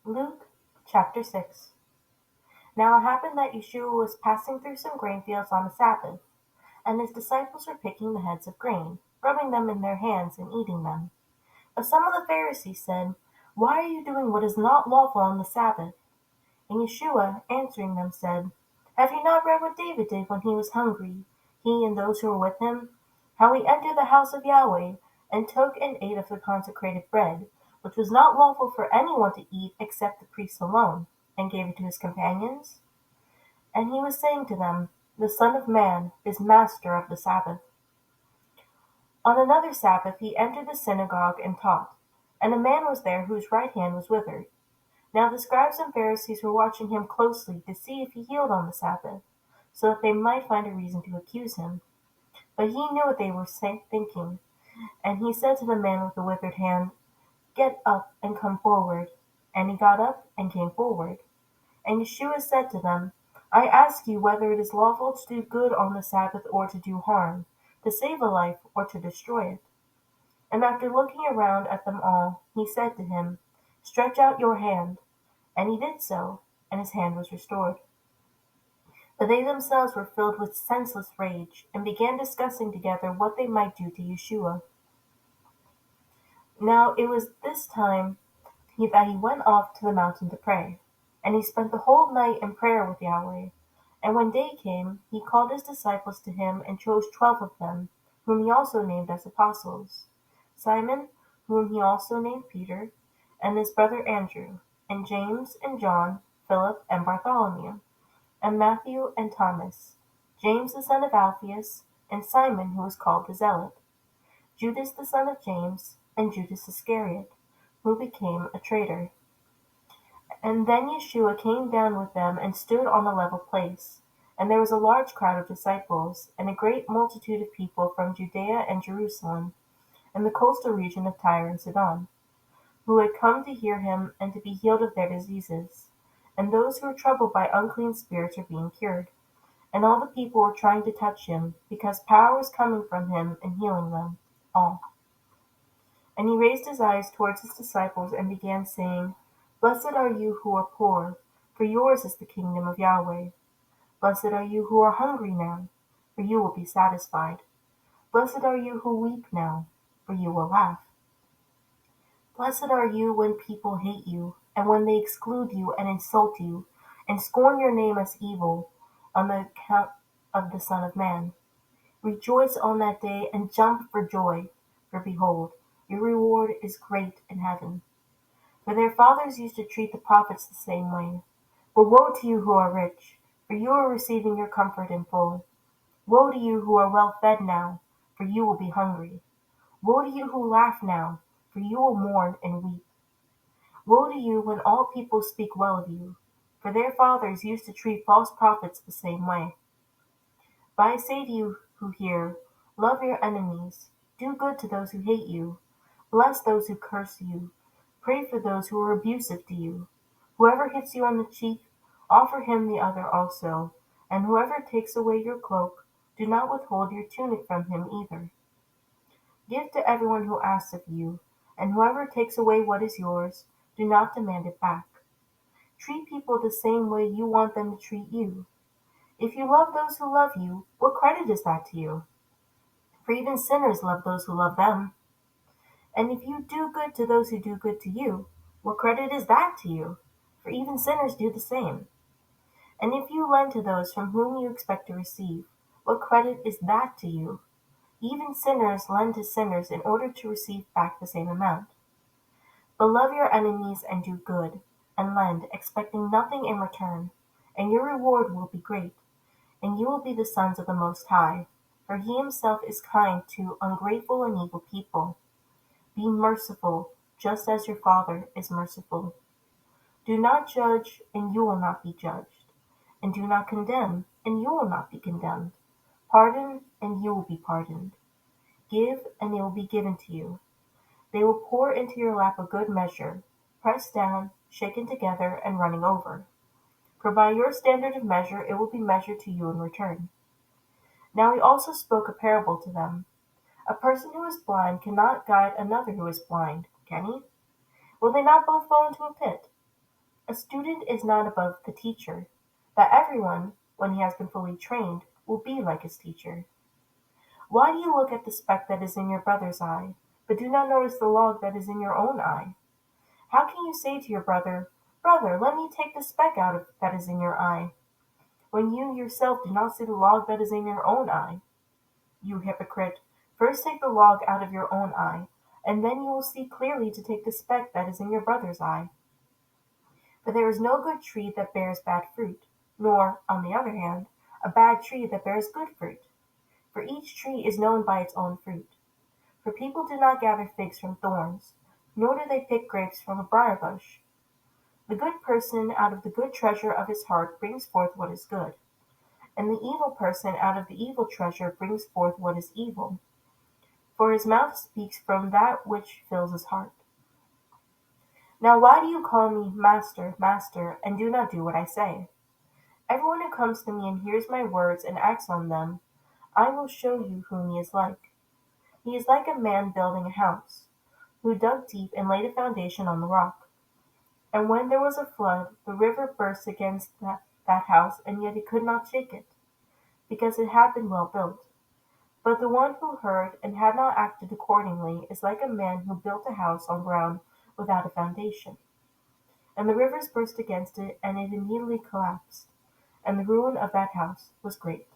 Luke chapter 6. Now it happened that Yeshua was passing through some grain fields on the Sabbath, and his disciples were picking the heads of grain, rubbing them in their hands and eating them. But some of the Pharisees said, "Why are you doing what is not lawful on the Sabbath?" And Yeshua, answering them, said, "Have you not read what David did when he was hungry, he and those who were with him? How he entered the house of Yahweh, and took and ate of the consecrated bread, which was not lawful for anyone to eat except the priests alone, and gave it to his companions? And he was saying to them, The Son of Man is master of the Sabbath." On another Sabbath he entered the synagogue and taught, and a man was there whose right hand was withered. Now the scribes and Pharisees were watching him closely to see if he healed on the Sabbath, so that they might find a reason to accuse him. But he knew what they were thinking, and he said to the man with the withered hand, "Get up and come forward." And he got up and came forward. And Yeshua said to them, "I ask you whether it is lawful to do good on the Sabbath or to do harm, to save a life or to destroy it?" And after looking around at them all, he said to him, "Stretch out your hand." And he did so, and his hand was restored. But they themselves were filled with senseless rage, and began discussing together what they might do to Yeshua. Now it was this time that he went off to the mountain to pray. And he spent the whole night in prayer with Yahweh. And when day came, he called his disciples to him and chose 12 of them, whom he also named as apostles: Simon, whom he also named Peter, and his brother Andrew, and James and John, Philip and Bartholomew, and Matthew and Thomas, James the son of Alphaeus, and Simon who was called the Zealot, Judas the son of James, and Judas Iscariot, who became a traitor. And then Yeshua came down with them and stood on a level place. And there was a large crowd of disciples, and a great multitude of people from Judea and Jerusalem, and the coastal region of Tyre and Sidon, who had come to hear him and to be healed of their diseases. And those who were troubled by unclean spirits were being cured. And all the people were trying to touch him, because power was coming from him and healing them all. And he raised his eyes towards his disciples and began saying, "Blessed are you who are poor, for yours is the kingdom of Yahweh. Blessed are you who are hungry now, for you will be satisfied. Blessed are you who weep now, for you will laugh. Blessed are you when people hate you, and when they exclude you and insult you, and scorn your name as evil, on the account of the Son of Man. Rejoice on that day and jump for joy, for behold, your reward is great in heaven. For their fathers used to treat the prophets the same way. But woe to you who are rich, for you are receiving your comfort in full. Woe to you who are well fed now, for you will be hungry. Woe to you who laugh now, for you will mourn and weep. Woe to you when all people speak well of you, for their fathers used to treat false prophets the same way. But I say to you who hear, love your enemies, do good to those who hate you, bless those who curse you, pray for those who are abusive to you. Whoever hits you on the cheek, offer him the other also, and whoever takes away your cloak, do not withhold your tunic from him either. Give to everyone who asks of you, and whoever takes away what is yours, do not demand it back. Treat people the same way you want them to treat you. If you love those who love you, what credit is that to you? For even sinners love those who love them. And if you do good to those who do good to you, what credit is that to you? For even sinners do the same. And if you lend to those from whom you expect to receive, what credit is that to you? Even sinners lend to sinners in order to receive back the same amount. But love your enemies and do good, and lend, expecting nothing in return, and your reward will be great, and you will be the sons of the Most High, for he himself is kind to ungrateful and evil people. Be merciful, just as your Father is merciful. Do not judge, and you will not be judged. And do not condemn, and you will not be condemned. Pardon, and you will be pardoned. Give, and it will be given to you. They will pour into your lap a good measure, pressed down, shaken together, and running over. For by your standard of measure it will be measured to you in return. Now he also spoke a parable to them. A person who is blind cannot guide another who is blind, can he? Will they not both fall into a pit? A student is not above the teacher, but everyone, when he has been fully trained, will be like his teacher. Why do you look at the speck that is in your brother's eye, but do not notice the log that is in your own eye? How can you say to your brother, "Brother, let me take the speck out of that is in your eye," when you yourself do not see the log that is in your own eye? You hypocrite, first take the log out of your own eye, and then you will see clearly to take the speck that is in your brother's eye. For there is no good tree that bears bad fruit, nor, on the other hand, a bad tree that bears good fruit. For each tree is known by its own fruit. For people do not gather figs from thorns, nor do they pick grapes from a briar bush. The good person out of the good treasure of his heart brings forth what is good, and the evil person out of the evil treasure brings forth what is evil. For his mouth speaks from that which fills his heart. Now why do you call me Master, Master, and do not do what I say? Everyone who comes to me and hears my words and acts on them, I will show you whom he is like. He is like a man building a house, who dug deep and laid a foundation on the rock. And when there was a flood, the river burst against that house, and yet it could not shake it, because it had been well built. But the one who heard and had not acted accordingly is like a man who built a house on ground without a foundation. And the rivers burst against it, and it immediately collapsed, and the ruin of that house was great.